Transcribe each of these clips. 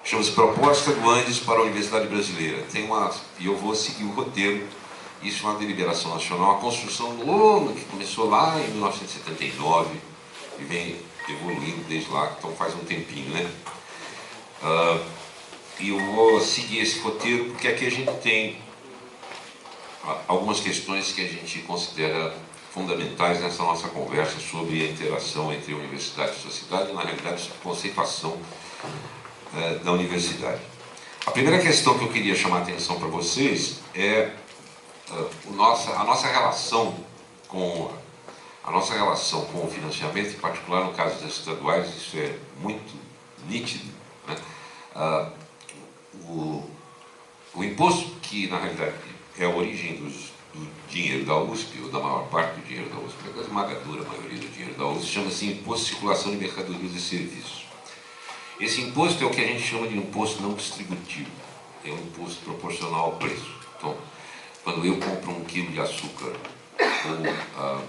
chama-se Proposta do Andes para a Universidade Brasileira. E eu vou seguir o roteiro. Isso é uma deliberação nacional, uma construção longa que começou lá em 1979 e vem evoluindo desde lá, então faz um tempinho, né? E eu vou seguir esse roteiro porque aqui a gente tem algumas questões que a gente considera fundamentais nessa nossa conversa sobre a interação entre universidade e sociedade e, na realidade, a conceituação da universidade. A primeira questão que eu queria chamar a atenção para vocês é a nossa relação com o financiamento, em particular no caso das estaduais, isso é muito nítido, né? O imposto que, na realidade, é a origem do dinheiro da USP, ou da maior parte do dinheiro da USP, a esmagadora maioria do dinheiro da USP, chama-se Imposto de Circulação de Mercadorias e Serviços. Esse imposto é o que a gente chama de imposto não distributivo, é um imposto proporcional ao preço. Então, quando eu compro 1 quilo de açúcar, ou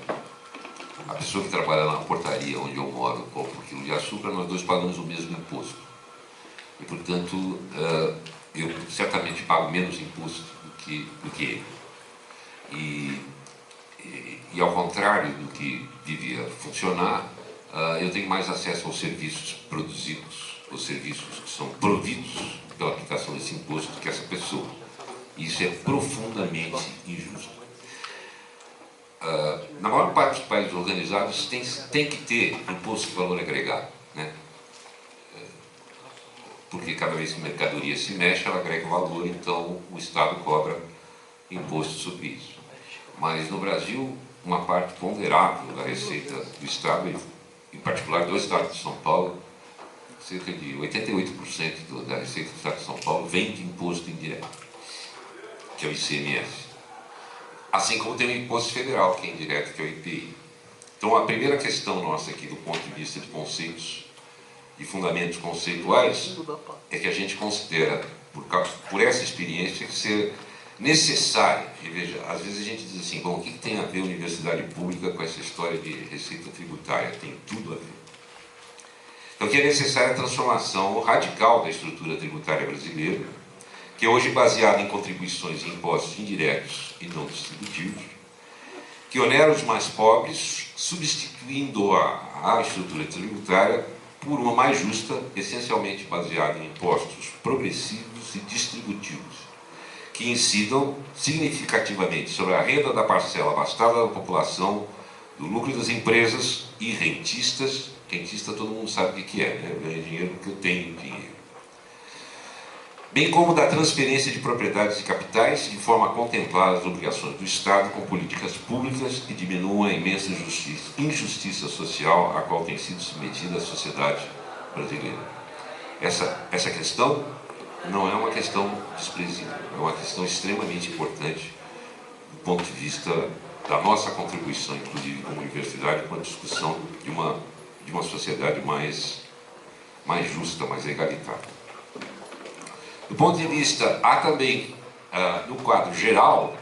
a pessoa que trabalha na portaria onde eu moro compra 1 quilo de açúcar, nós dois pagamos o mesmo imposto. E, portanto, eu certamente pago menos imposto do que ele. E ao contrário do que devia funcionar, eu tenho mais acesso aos serviços produzidos, os serviços que são providos pela aplicação desse imposto que essa pessoa. Isso é profundamente injusto. Na maior parte dos países organizados tem que ter imposto de valor agregado, né? Porque cada vez que a mercadoria se mexe, ela agrega valor, então o Estado cobra imposto sobre isso. Mas no Brasil, uma parte ponderável da receita do Estado, em particular do Estado de São Paulo, cerca de 88% da receita do Estado de São Paulo vem de imposto indireto, que é o ICMS. Assim como tem o imposto federal, que é indireto, que é o IPI. Então, a primeira questão nossa aqui, do ponto de vista de conceitos e fundamentos conceituais, é que a gente considera, por essa experiência, que ser necessário. E veja, às vezes a gente diz assim, bom, o que tem a ver a universidade pública com essa história de receita tributária? Tem tudo a ver. Então, que é necessária a transformação radical da estrutura tributária brasileira, que é hoje baseada em contribuições e impostos indiretos e não distributivos, que onera os mais pobres, substituindo a estrutura tributária por uma mais justa, essencialmente baseada em impostos progressivos e distributivos, que incidam significativamente sobre a renda da parcela abastada da população, do lucro das empresas e rentistas. Rentista todo mundo sabe o que é, né? Eu ganho dinheiro porque eu tenho dinheiro. Bem como da transferência de propriedades e capitais, de forma a contemplar as obrigações do Estado com políticas públicas que diminuam a imensa injustiça social a qual tem sido submetida a sociedade brasileira. Essa questão não é uma questão desprezível, é uma questão extremamente importante do ponto de vista da nossa contribuição, inclusive como universidade, com a discussão de uma sociedade mais justa, mais egalitária. Do ponto de vista, há também, no quadro geral,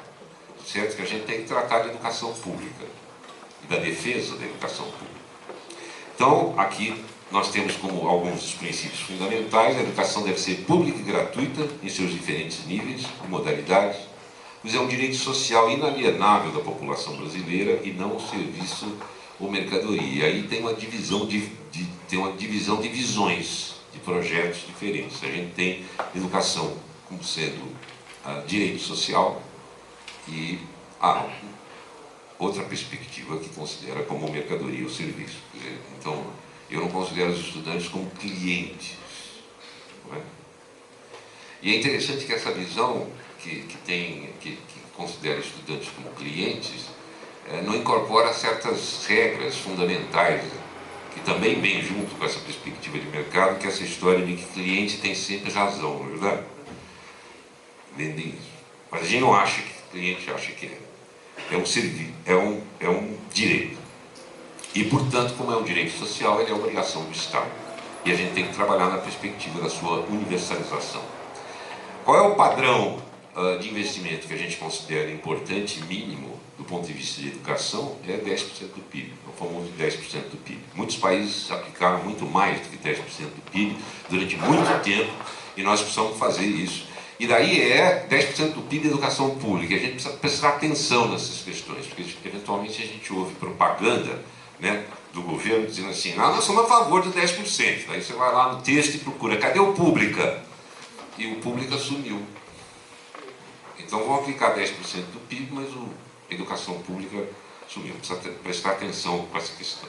certo, que a gente tem que tratar de educação pública e da defesa da educação pública. Então, aqui nós temos como alguns dos princípios fundamentais: a educação deve ser pública e gratuita em seus diferentes níveis e modalidades, pois é um direito social inalienável da população brasileira e não um serviço ou mercadoria. E aí tem uma divisão de visões, de projetos diferentes. A gente tem educação como sendo direito social e outra perspectiva que considera como mercadoria ou serviço. Quer dizer, então, eu não considero os estudantes como clientes. Não é? E é interessante que essa visão que considera estudantes como clientes não incorpora certas regras fundamentais que também vem junto com essa perspectiva de mercado, que é essa história de que cliente tem sempre razão, não é verdade? Vendem isso. Mas a gente não acha que o cliente acha que é. É um serviço, é um direito. E, portanto, como é um direito social, ele é obrigação do Estado. E a gente tem que trabalhar na perspectiva da sua universalização. Qual é o padrão de investimento que a gente considera importante e mínimo do ponto de vista de educação? É 10% do PIB, o famoso 10% do PIB. Muitos países aplicaram muito mais do que 10% do PIB durante muito tempo E nós precisamos fazer isso. E daí é 10% do PIB da educação pública. A gente precisa prestar atenção nessas questões, porque eventualmente a gente ouve propaganda, né, do governo dizendo assim, nós somos a favor de 10%. Daí você vai lá no texto e procura, cadê o pública? E o pública sumiu. Então vão aplicar 10% do PIB, mas a educação pública sumiu. Precisa prestar atenção com essa questão.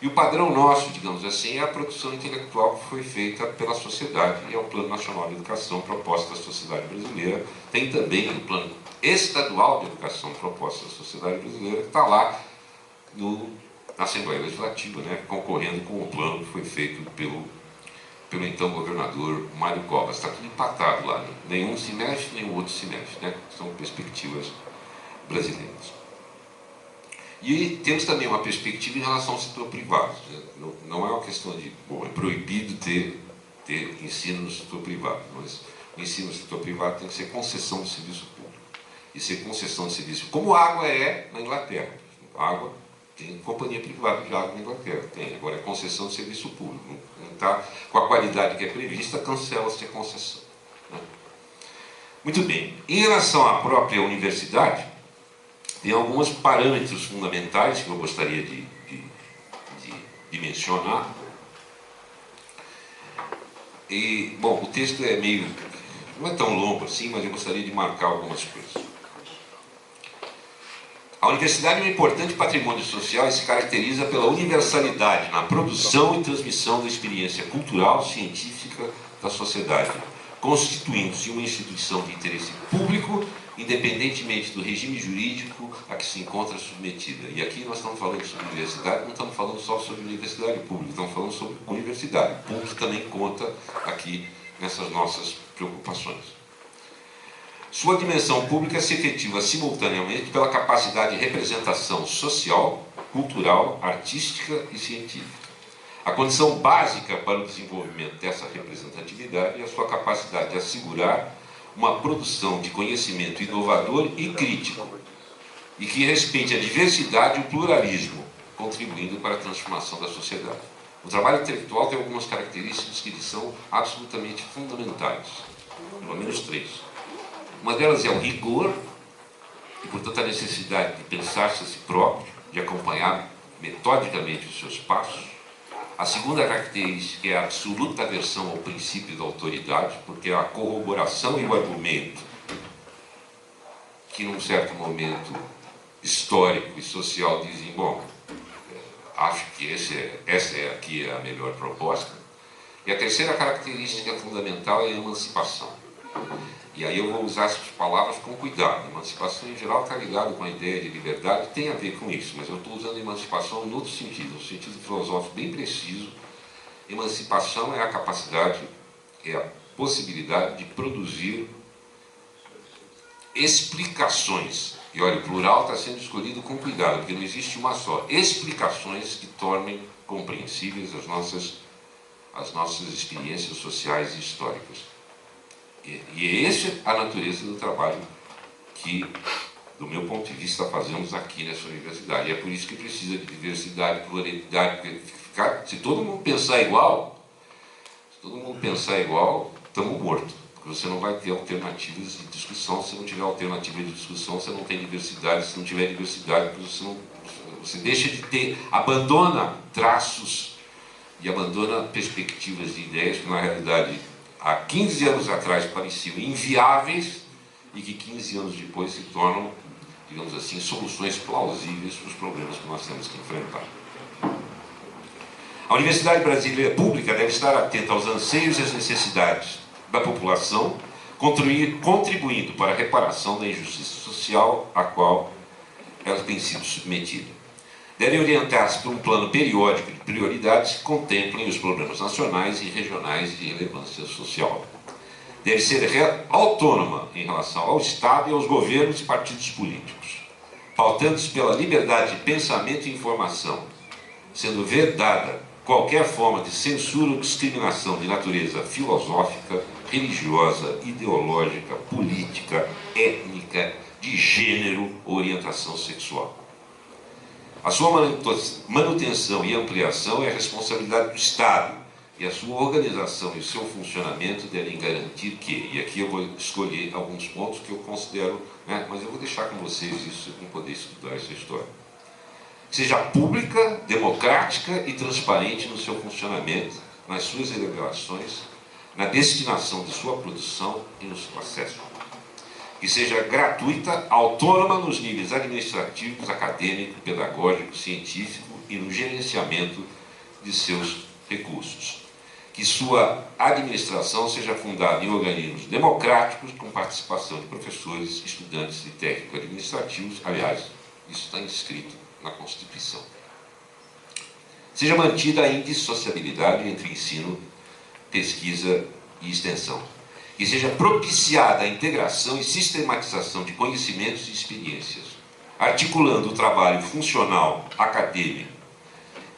E o padrão nosso, digamos assim, é a produção intelectual que foi feita pela sociedade, e é o Plano Nacional de Educação proposta à sociedade brasileira. Tem também o Plano Estadual de Educação proposta à sociedade brasileira, que está lá na Assembleia Legislativa, né, concorrendo com o plano que foi feito pelo então governador Mário Covas. Está tudo empatado lá, né? Nenhum se mexe, nenhum outro se mexe, né? São perspectivas brasileiras. E temos também uma perspectiva em relação ao setor privado, né? Não é uma questão de, bom, é proibido ter ensino no setor privado, mas o ensino no setor privado tem que ser concessão de serviço público. E ser concessão de serviço, como a água é na Inglaterra. A água tem companhia privada de água na Inglaterra, tem. Agora é concessão de serviço público. Não está com a qualidade que é prevista, cancela-se a concessão, né? Muito bem. Em relação à própria universidade, tem alguns parâmetros fundamentais que eu gostaria de mencionar. E, bom, o texto não é tão longo assim, mas eu gostaria de marcar algumas coisas. A universidade é um importante patrimônio social e se caracteriza pela universalidade na produção e transmissão da experiência cultural, científica da sociedade, constituindo-se uma instituição de interesse público, independentemente do regime jurídico a que se encontra submetida. E aqui nós estamos falando sobre universidade, não estamos falando só sobre universidade pública, estamos falando sobre universidade. O público também conta aqui nessas nossas preocupações. Sua dimensão pública se efetiva simultaneamente pela capacidade de representação social, cultural, artística e científica. A condição básica para o desenvolvimento dessa representatividade é a sua capacidade de assegurar uma produção de conhecimento inovador e crítico, e que respeite a diversidade e o pluralismo, contribuindo para a transformação da sociedade. O trabalho intelectual tem algumas características que lhe são absolutamente fundamentais, pelo menos 3. Uma delas é o rigor, e, portanto, a necessidade de pensar-se a si próprio, de acompanhar metodicamente os seus passos. A segunda característica é a absoluta aversão ao princípio da autoridade, porque é a corroboração e o argumento que, num certo momento histórico e social, dizem, bom, acho que essa é aqui a melhor proposta. E a terceira característica fundamental é a emancipação. E aí eu vou usar essas palavras com cuidado. Emancipação, em geral, está ligado com a ideia de liberdade, tem a ver com isso, mas eu estou usando emancipação em outro sentido, um sentido filosófico bem preciso. Emancipação é a capacidade, é a possibilidade de produzir explicações. E olha, o plural está sendo escolhido com cuidado, porque não existe uma só. Explicações que tornem compreensíveis as nossas experiências sociais e históricas. E essa é a natureza do trabalho que, do meu ponto de vista, fazemos aqui nessa universidade. E é por isso que precisa de diversidade, pluralidade, porque se todo mundo pensar igual, estamos mortos. Porque você não vai ter alternativas de discussão. Se não tiver alternativa de discussão, você não tem diversidade. Se não tiver diversidade, você deixa de ter, abandona traços e abandona perspectivas de ideias que, na realidade, há 15 anos atrás pareciam inviáveis e que 15 anos depois se tornam, digamos assim, soluções plausíveis para os problemas que nós temos que enfrentar. A Universidade Brasileira Pública deve estar atenta aos anseios e às necessidades da população, contribuindo para a reparação da injustiça social a qual ela tem sido submetida. Deve orientar-se por um plano periódico de prioridades que contemplem os problemas nacionais e regionais de relevância social. Deve ser autônoma em relação ao Estado e aos governos e partidos políticos, pautando-se pela liberdade de pensamento e informação, sendo vedada qualquer forma de censura ou discriminação de natureza filosófica, religiosa, ideológica, política, étnica, de gênero ou orientação sexual. A sua manutenção e ampliação é a responsabilidade do Estado, E a sua organização e o seu funcionamento devem garantir que, e aqui eu vou escolher alguns pontos que eu considero, né, mas eu vou deixar com vocês isso para poder estudar essa história. Seja pública, democrática e transparente no seu funcionamento, nas suas deliberações, na destinação de sua produção e no seu acesso. Que seja gratuita, autônoma nos níveis administrativos, acadêmico, pedagógico, científico e no gerenciamento de seus recursos. Que sua administração seja fundada em organismos democráticos, com participação de professores, estudantes e técnicos administrativos. Aliás, isso está inscrito na Constituição. Seja mantida a indissociabilidade entre ensino, pesquisa e extensão. Que seja propiciada a integração e sistematização de conhecimentos e experiências, articulando o trabalho funcional, acadêmico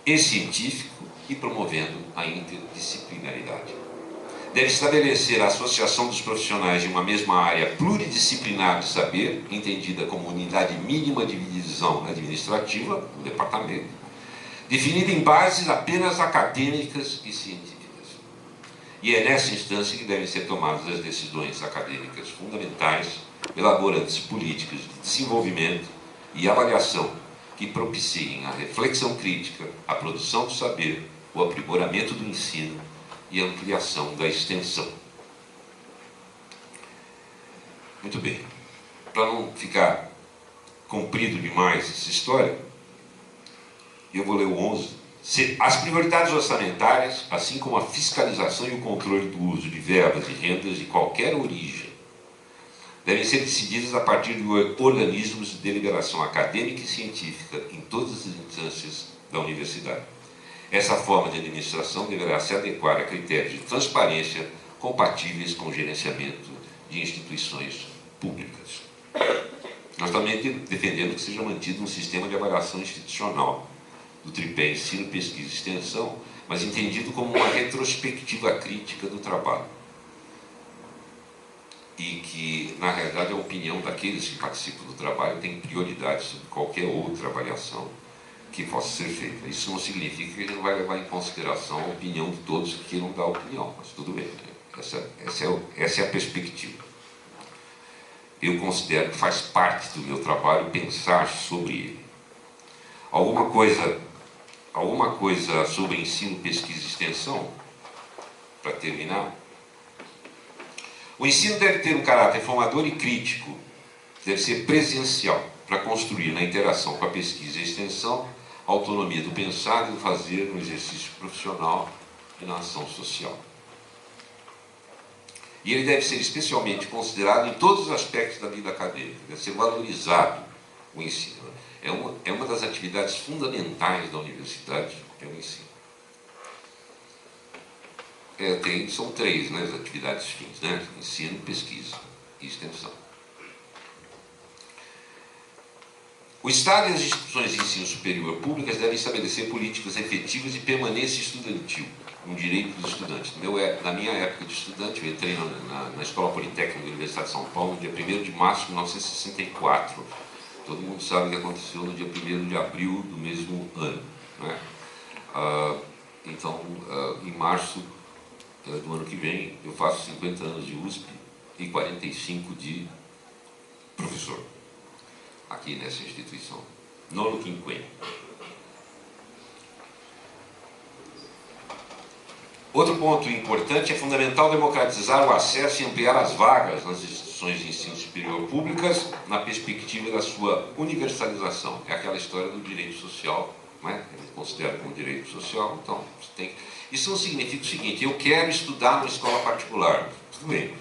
e científico e promovendo a interdisciplinaridade. Deve estabelecer a associação dos profissionais de uma mesma área pluridisciplinar de saber, entendida como unidade mínima de divisão administrativa, um departamento, definida em bases apenas acadêmicas e científicas. E é nessa instância que devem ser tomadas as decisões acadêmicas fundamentais, elaborando-se políticas de desenvolvimento e avaliação que propiciem a reflexão crítica, a produção do saber, o aprimoramento do ensino e a ampliação da extensão. Muito bem. Para não ficar comprido demais essa história, eu vou ler o 11. As prioridades orçamentárias, assim como a fiscalização e o controle do uso de verbas e rendas de qualquer origem, devem ser decididas a partir de organismos de deliberação acadêmica e científica em todas as instâncias da universidade. Essa forma de administração deverá se adequar a critérios de transparência compatíveis com o gerenciamento de instituições públicas. Nós também defendemos que seja mantido um sistema de avaliação institucional do tripé ensino, pesquisa e extensão, mas entendido como uma retrospectiva crítica do trabalho. E que, na realidade, a opinião daqueles que participam do trabalho tem prioridade sobre qualquer outra avaliação que possa ser feita. Isso não significa que a gente não vai levar em consideração a opinião de todos que queiram dar opinião, mas tudo bem. Essa é a perspectiva. Eu considero que faz parte do meu trabalho pensar sobre ele. Alguma coisa sobre ensino, pesquisa e extensão, para terminar. O ensino deve ter um caráter formador e crítico, deve ser presencial, para construir na interação com a pesquisa e a extensão a autonomia do pensar e do fazer no exercício profissional e na ação social. E ele deve ser especialmente considerado em todos os aspectos da vida acadêmica, deve ser valorizado o ensino. É uma das atividades fundamentais da universidade, é o ensino. São três, né, as atividades fins, né? Ensino, pesquisa e extensão. O Estado e as instituições de ensino superior públicas devem estabelecer políticas efetivas de permanência estudantil, um direito dos estudantes. Na minha época de estudante, eu entrei na Escola Politécnica da Universidade de São Paulo no dia 1º de março de 1964. Todo mundo sabe o que aconteceu no dia 1º de abril do mesmo ano, né? Então, em março do ano que vem, eu faço 50 anos de USP e 45 de professor, aqui nessa instituição, nono quinquênio. Outro ponto importante é fundamental democratizar o acesso e ampliar as vagas nas instituições de ensino superior públicas na perspectiva da sua universalização. É aquela história do direito social, né? Ele considera como direito social, então você tem que... Isso não significa o seguinte: eu quero estudar numa escola particular. Tudo bem,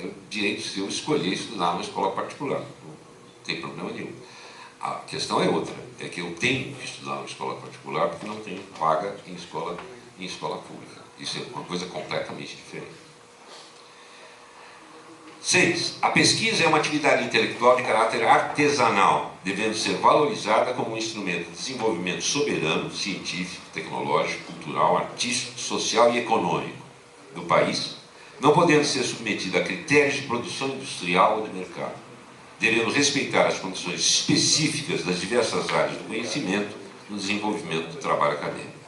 é o direito seu escolher estudar numa escola particular, não tem problema nenhum. A questão é outra, é que eu tenho que estudar numa escola particular porque não tenho vaga em escola pública. Isso é uma coisa completamente diferente. 6. A pesquisa é uma atividade intelectual de caráter artesanal, devendo ser valorizada como um instrumento de desenvolvimento soberano, científico, tecnológico, cultural, artístico, social e econômico do país, não podendo ser submetida a critérios de produção industrial ou de mercado, devendo respeitar as condições específicas das diversas áreas do conhecimento no desenvolvimento do trabalho acadêmico.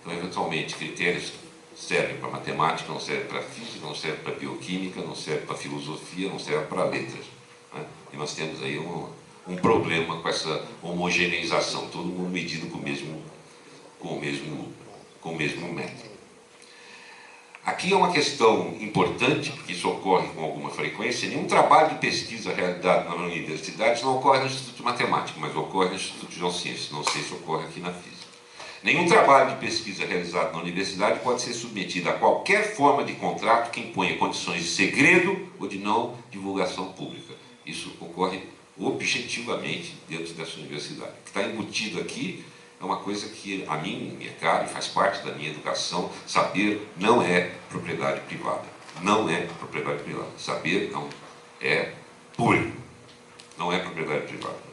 Então, eventualmente, critérios servem para matemática, não servem para física, não servem para bioquímica, não servem para filosofia, não servem para letras. Né? E nós temos aí um problema com essa homogeneização, todo mundo medido com o mesmo método. Aqui é uma questão importante, porque isso ocorre com alguma frequência. Nenhum trabalho de pesquisa realizado na universidade não ocorre no Instituto de Matemática, mas ocorre no Instituto de Geociências. Não sei se ocorre aqui na física. Nenhum trabalho de pesquisa realizado na universidade pode ser submetido a qualquer forma de contrato que imponha condições de segredo ou de não divulgação pública. Isso ocorre objetivamente dentro dessa universidade. O que está embutido aqui é uma coisa que a mim me é caro e faz parte da minha educação. Saber não é propriedade privada. Não é propriedade privada. Saber não é público. Não é propriedade privada.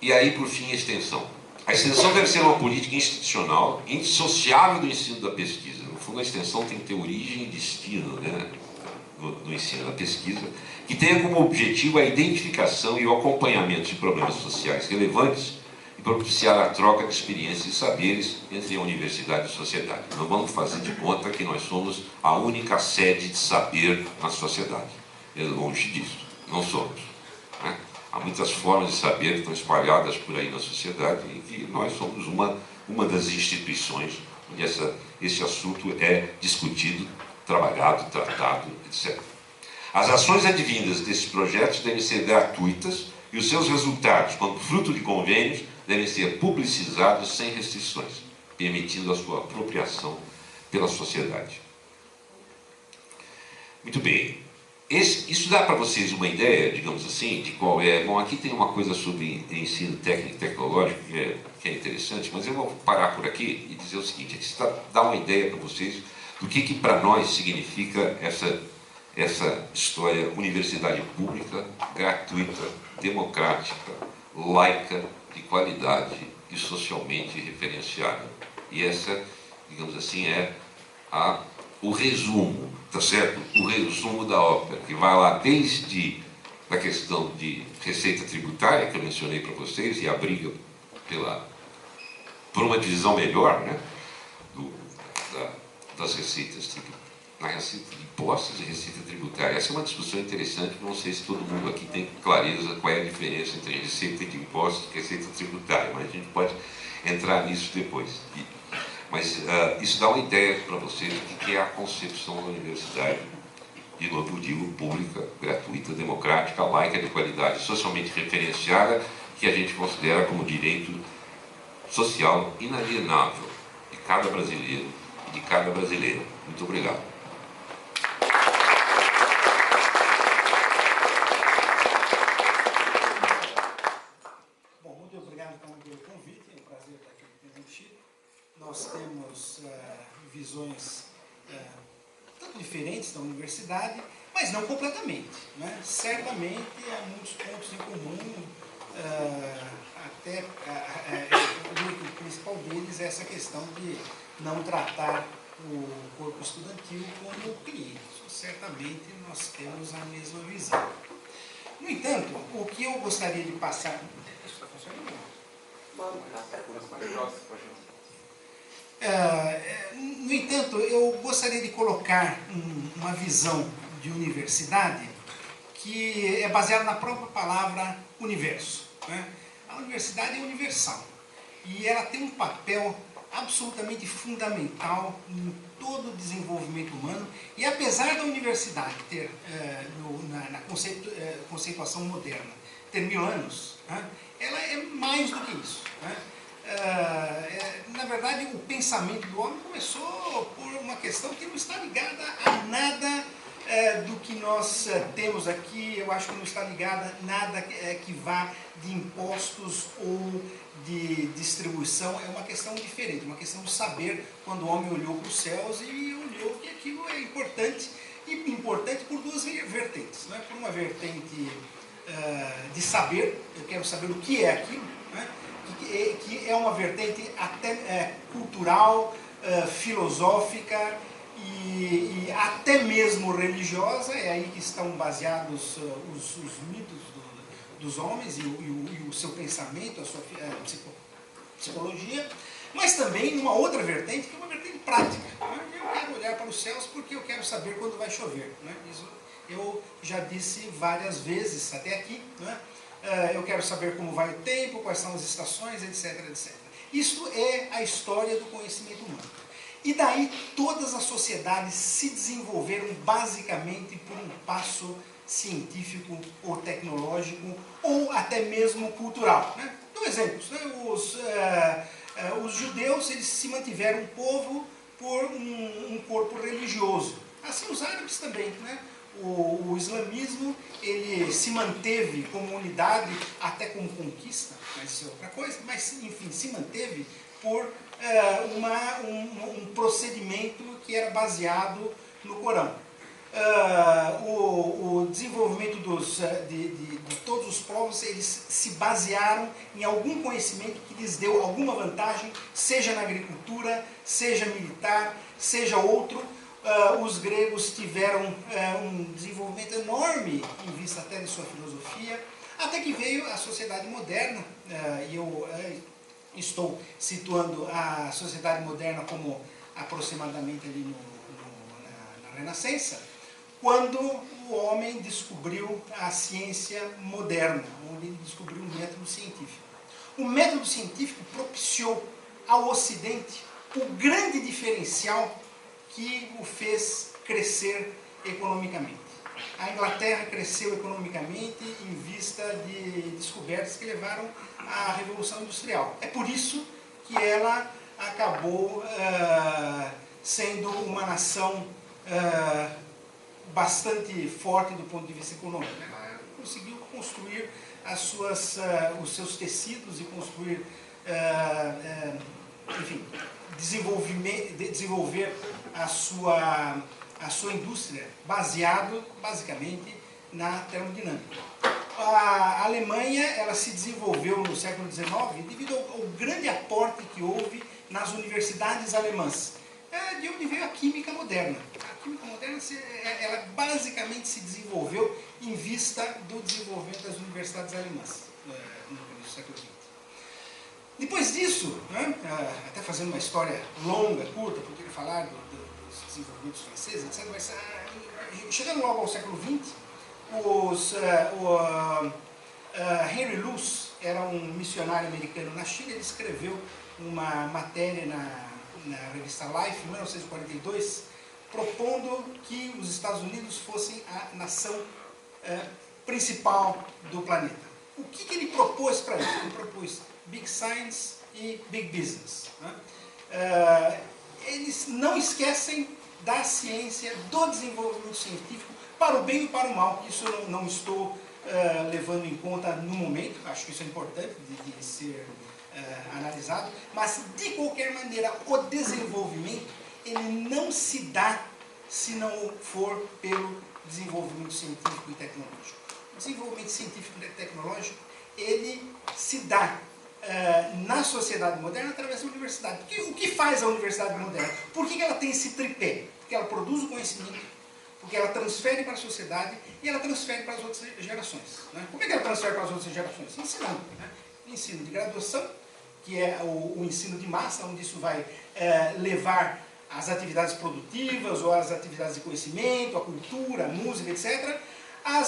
E aí, por fim, a extensão. A extensão deve ser uma política institucional indissociável do ensino da pesquisa. No fundo, a extensão tem que ter origem e destino, né, no ensino da pesquisa, que tenha como objetivo a identificação e o acompanhamento de problemas sociais relevantes e propiciar a troca de experiências e saberes entre a universidade e a sociedade. Não vamos fazer de conta que nós somos a única sede de saber na sociedade. É longe disso. Não somos. Né? Há muitas formas de saber que estão espalhadas por aí na sociedade e que nós somos uma das instituições onde esse assunto é discutido, trabalhado, tratado, etc. As ações advindas desses projetos devem ser gratuitas e os seus resultados, quando fruto de convênios, devem ser publicizados sem restrições, permitindo a sua apropriação pela sociedade. Muito bem. Isso dá para vocês uma ideia, digamos assim, de qual é... Bom, aqui tem uma coisa sobre ensino técnico e tecnológico que é interessante, mas eu vou parar por aqui e dizer o seguinte, aqui está dá uma ideia para vocês do que para nós significa essa história universidade pública, gratuita, democrática, laica, de qualidade e socialmente referenciada. E essa, digamos assim, é o resumo, tá certo? O resumo da ópera, que vai lá desde a questão de receita tributária, que eu mencionei para vocês, e a briga por uma divisão melhor, né, das receitas, na receita de impostos e receita tributária. Essa é uma discussão interessante, não sei se todo mundo aqui tem clareza qual é a diferença entre receita de impostos e receita tributária, mas a gente pode entrar nisso depois. Mas isso dá uma ideia para vocês do que é a concepção da universidade, de novo digo, pública, gratuita, democrática, laica, de qualidade, socialmente referenciada, que a gente considera como direito social inalienável de cada brasileiro e de cada brasileira. Muito obrigado. Bom, muito obrigado então, pelo convite, é um prazer estar aqui no Chico. Nós temos visões tanto diferentes da universidade, mas não completamente, né? Certamente há muitos pontos em comum, até o principal deles é essa questão de não tratar o corpo estudantil como cliente. Certamente nós temos a mesma visão. No entanto, o que eu gostaria de passar... Isso está funcionando? No entanto, eu gostaria de colocar uma visão de universidade que é baseada na própria palavra universo, né? A universidade é universal e ela tem um papel absolutamente fundamental em todo o desenvolvimento humano e apesar da universidade ter, na conceituação moderna, ter 1000 anos, né? Ela é mais do que isso, né? Na verdade, o pensamento do homem começou por uma questão que não está ligada a nada do que nós temos aqui. Eu acho que não está ligada a nada que vá de impostos ou de distribuição. É uma questão diferente, uma questão de saber, quando o homem olhou para os céus e olhou que aquilo é importante, e importante por duas vertentes, né? Por uma vertente de saber, eu quero saber o que é aquilo, né? Que é uma vertente até cultural, filosófica e até mesmo religiosa. É aí que estão baseados os mitos dos homens e o seu pensamento, a sua psicologia, mas também uma outra vertente, que é uma vertente prática. Né? Eu quero olhar para os céus porque eu quero saber quando vai chover. Né? Isso eu já disse várias vezes até aqui. Né? Eu quero saber como vai o tempo, quais são as estações, etc, etc. Isso é a história do conhecimento humano. E daí todas as sociedades se desenvolveram basicamente por um passo científico ou tecnológico ou até mesmo cultural. Né? Então, exemplos. Né? Os judeus eles se mantiveram um povo por um corpo religioso. Assim os árabes também. Né? O islamismo ele se manteve como unidade até como conquista, mas isso é outra coisa, mas enfim, se manteve por um procedimento que era baseado no Corão. O desenvolvimento de todos os povos, eles se basearam em algum conhecimento que lhes deu alguma vantagem, seja na agricultura, seja militar, seja outro. Os gregos tiveram um desenvolvimento enorme em vista até de sua filosofia, até que veio a sociedade moderna, e eu estou situando a sociedade moderna como aproximadamente ali na Renascença, quando o homem descobriu a ciência moderna, onde ele descobriu o método científico. O método científico propiciou ao Ocidente o grande diferencial que o fez crescer economicamente. A Inglaterra cresceu economicamente em vista de descobertas que levaram à Revolução Industrial. É por isso que ela acabou sendo uma nação bastante forte do ponto de vista econômico. Ela conseguiu construir os seus tecidos e construir, enfim, desenvolver a sua indústria baseado basicamente na termodinâmica. A Alemanha ela se desenvolveu no século XIX devido ao grande aporte que houve nas universidades alemãs, de onde veio a química moderna. A química moderna ela basicamente se desenvolveu em vista do desenvolvimento das universidades alemãs no começo do século XX. Depois disso, né, até fazendo uma história longa, curta, poderia falar dos desenvolvimentos franceses, etc., mas chegando logo ao século XX, Henry Luce era um missionário americano na China. Ele escreveu uma matéria na revista Life, em 1942, propondo que os Estados Unidos fossem a nação principal do planeta. O que ele propôs para isso? Ele propôs Big Science e Big Business. Né? Eles não esquecem da ciência, do desenvolvimento científico, para o bem e para o mal. Isso eu não estou levando em conta no momento, acho que isso é importante de ser analisado, mas de qualquer maneira o desenvolvimento ele não se dá se não for pelo desenvolvimento científico e tecnológico. O desenvolvimento científico e tecnológico ele se dá na sociedade moderna através da universidade. O que faz a universidade moderna? Por que ela tem esse tripé? Porque ela produz o conhecimento, porque ela transfere para a sociedade e ela transfere para as outras gerações. Né? Como é que ela transfere para as outras gerações? Ensinando. Né? Ensino de graduação, que é o ensino de massa, onde isso vai levar às atividades produtivas ou às atividades de conhecimento, a cultura, a música, etc. A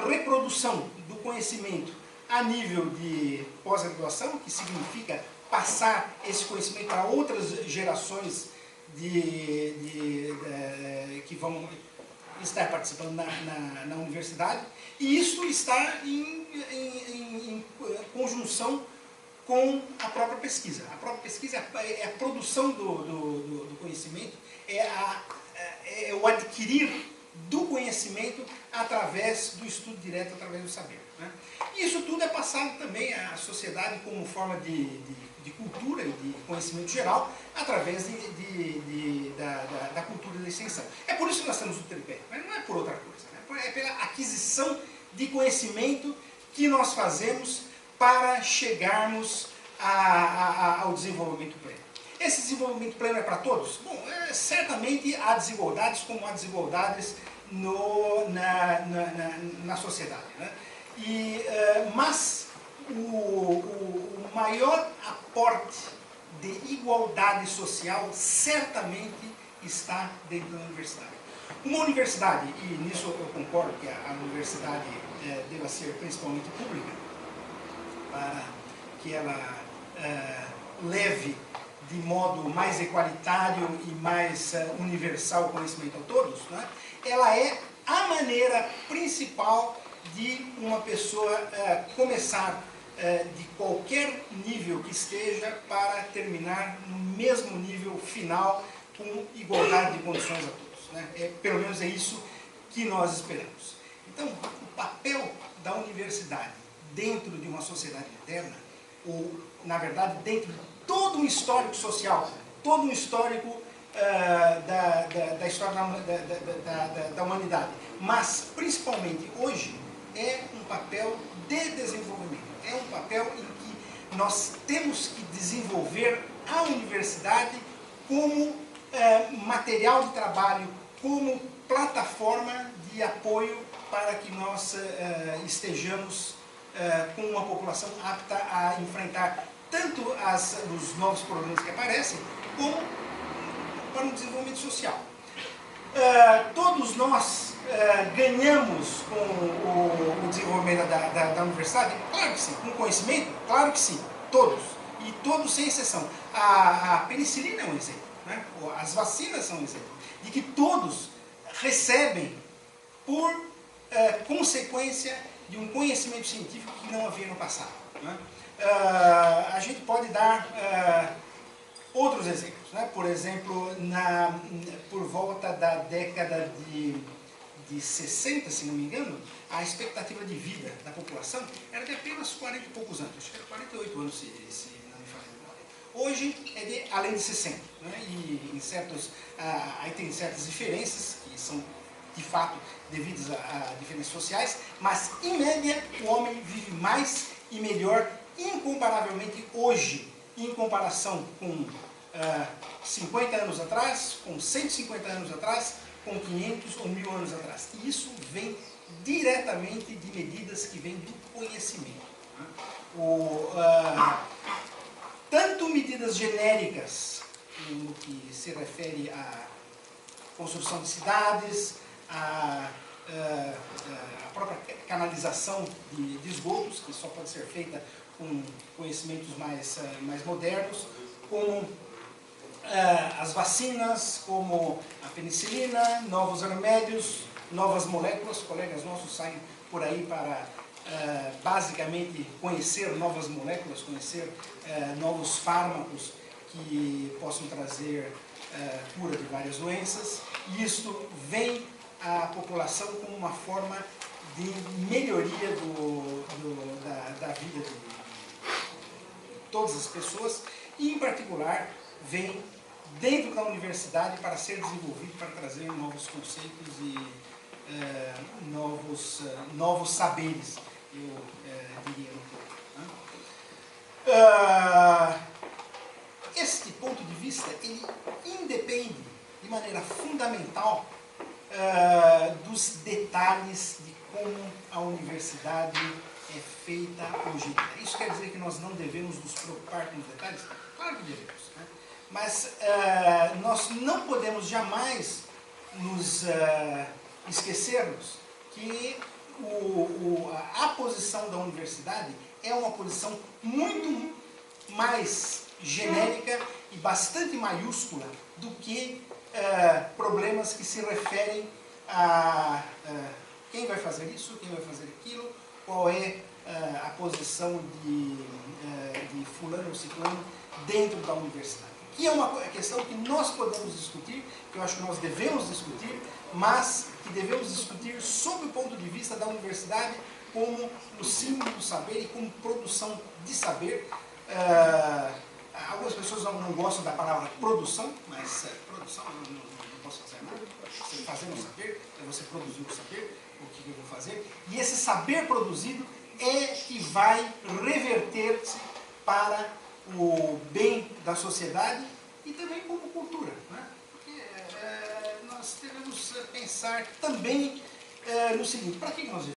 reprodução do conhecimento a nível de pós-graduação, que significa passar esse conhecimento para outras gerações que vão estar participando na universidade, e isso está em conjunção com a própria pesquisa. A própria pesquisa é a produção do conhecimento, é o adquirir do conhecimento através do estudo direto, através do saber. Né? Isso tudo é passado também à sociedade como forma de cultura e de conhecimento geral, através da cultura da extensão. É por isso que nós temos o tripé, mas não é por outra coisa. Né? É pela aquisição de conhecimento que nós fazemos para chegarmos ao desenvolvimento pleno. Esse desenvolvimento pleno é para todos? Bom, certamente há desigualdades, como há desigualdades na sociedade. Né? Mas o maior aporte de igualdade social certamente está dentro da universidade. Uma universidade, e nisso eu concordo que a universidade deva ser principalmente pública, para que ela leve de modo mais equalitário e mais universal o conhecimento a todos, né? Ela é a maneira principal de uma pessoa começar de qualquer nível que esteja para terminar no mesmo nível final com igualdade de condições a todos, né? Pelo menos é isso que nós esperamos. Então, o papel da universidade dentro de uma sociedade moderna, ou, na verdade, dentro de todo um histórico social, todo um histórico da história da humanidade, mas, principalmente hoje, é um papel de desenvolvimento, é um papel em que nós temos que desenvolver a universidade como material de trabalho, como plataforma de apoio para que nós estejamos com uma população apta a enfrentar tanto os novos problemas que aparecem, como para o desenvolvimento social. Todos nós ganhamos com o desenvolvimento da universidade? Claro que sim. Com o conhecimento? Claro que sim. Todos. E todos sem exceção. A penicilina é um exemplo, né? As vacinas são um exemplo. De que todos recebem por consequência de um conhecimento científico que não havia no passado, né? A gente pode dar outros exemplos, né? Por exemplo, por volta da década de 60, se não me engano, a expectativa de vida da população era de apenas 40 e poucos anos, acho que era 48 anos, se não me falha a memória. Hoje é de além de 60, né? E em aí tem certas diferenças, que são de fato devidas a diferenças sociais, mas em média o homem vive mais e melhor, incomparavelmente hoje, em comparação com 50 anos atrás, com 150 anos atrás, com 500 ou 1000 anos atrás. E isso vem diretamente de medidas que vêm do conhecimento, né? Tanto medidas genéricas, no que se refere à construção de cidades, a própria canalização de esgotos, que só pode ser feita com conhecimentos mais modernos, como as vacinas, como a penicilina, novos remédios, novas moléculas. Colegas nossos saem por aí para basicamente conhecer novas moléculas, conhecer novos fármacos que possam trazer cura de várias doenças. E isto vem à população como uma forma de melhoria da vida de todas as pessoas, e em particular vem dentro da universidade para ser desenvolvido, para trazer novos conceitos e novos saberes, eu diria um pouco, né? Este ponto de vista, ele independe de maneira fundamental dos detalhes de como a universidade é feita hoje em dia. Isso quer dizer que nós não devemos nos preocupar com os detalhes? Claro que devemos, né? Mas nós não podemos jamais nos esquecermos que a posição da universidade é uma posição muito mais genérica e bastante maiúscula do que problemas que se referem a quem vai fazer isso, quem vai fazer aquilo, qual é a posição de fulano ou ciclano dentro da universidade. Que é uma questão que nós podemos discutir, que eu acho que nós devemos discutir, mas que devemos discutir sob o ponto de vista da universidade como o símbolo do saber e como produção de saber. Algumas pessoas não gostam da palavra produção, mas produção não posso fazer nada. Você fazer o saber, é você produzir o saber, o que eu vou fazer. E esse saber produzido é que vai reverter-se para o bem da sociedade e também como cultura, né? Porque nós devemos pensar também no seguinte: para que nós vivemos?